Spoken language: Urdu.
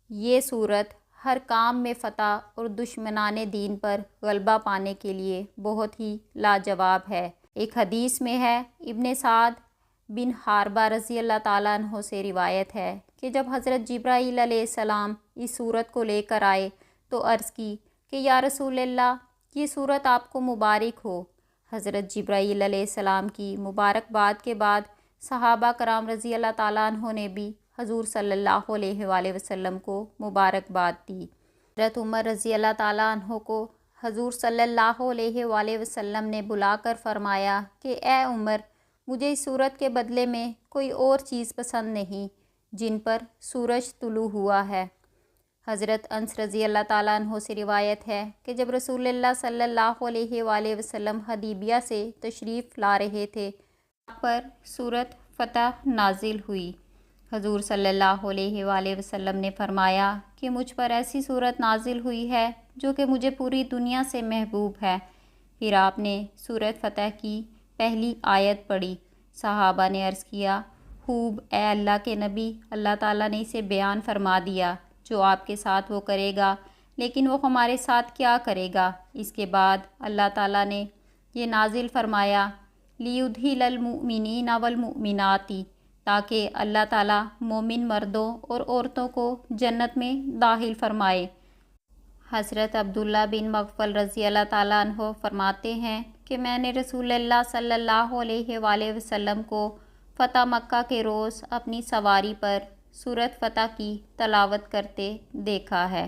یہ صورت ہر کام میں فتح اور دشمنان دین پر غلبہ پانے کے لیے بہت ہی لاجواب ہے۔ ایک حدیث میں ہے، ابن سعد بن حاربہ رضی اللہ تعالیٰ عنہ سے روایت ہے کہ جب حضرت جبرائیل علیہ السلام اس صورت کو لے کر آئے تو عرض کی کہ یا رسول اللہ، یہ صورت آپ کو مبارک ہو۔ حضرت جبرائیل علیہ السلام کی مبارکباد کے بعد صحابہ کرام رضی اللہ تعالیٰ عنہ نے بھی حضور صلی اللہ علیہ وآلہ وسلم کو مبارکباد دی۔ حضرت عمر رضی اللہ تعالیٰ عنہ کو حضور صلی اللہ علیہ وآلہ وسلم نے بلا کر فرمایا کہ اے عمر، مجھے اس صورت کے بدلے میں کوئی اور چیز پسند نہیں جن پر سورج طلوع ہوا ہے۔ حضرت انس رضی اللہ تعالیٰ عنہ سے روایت ہے کہ جب رسول اللہ صلی اللہ علیہ وآلہ وسلم حدیبیہ سے تشریف لا رہے تھے، آپ پر سورت فتح نازل ہوئی۔ حضور صلی اللہ علیہ وآلہ وسلم نے فرمایا کہ مجھ پر ایسی سورت نازل ہوئی ہے جو کہ مجھے پوری دنیا سے محبوب ہے۔ پھر آپ نے سورت فتح کی پہلی آیت پڑھی۔ صحابہ نے عرض کیا، خوب اے اللہ کے نبی، اللہ تعالیٰ نے اسے بیان فرما دیا، جو آپ کے ساتھ وہ کرے گا، لیکن وہ ہمارے ساتھ کیا کرے گا؟ اس کے بعد اللہ تعالیٰ نے یہ نازل فرمایا، لِيُدْخِلَ الْمُؤْمِنِينَ وَالْمُؤْمِنَاتِ، تاکہ اللہ تعالیٰ مومن مردوں اور عورتوں کو جنت میں داخل فرمائے۔ حضرت عبداللہ بن مغفل رضی اللہ تعالیٰ عنہ فرماتے ہیں کہ میں نے رسول اللہ صلی اللہ علیہ وآلہ وسلم کو فتح مکہ کے روز اپنی سواری پر سورت فتح کی تلاوت کرتے دیکھا ہے۔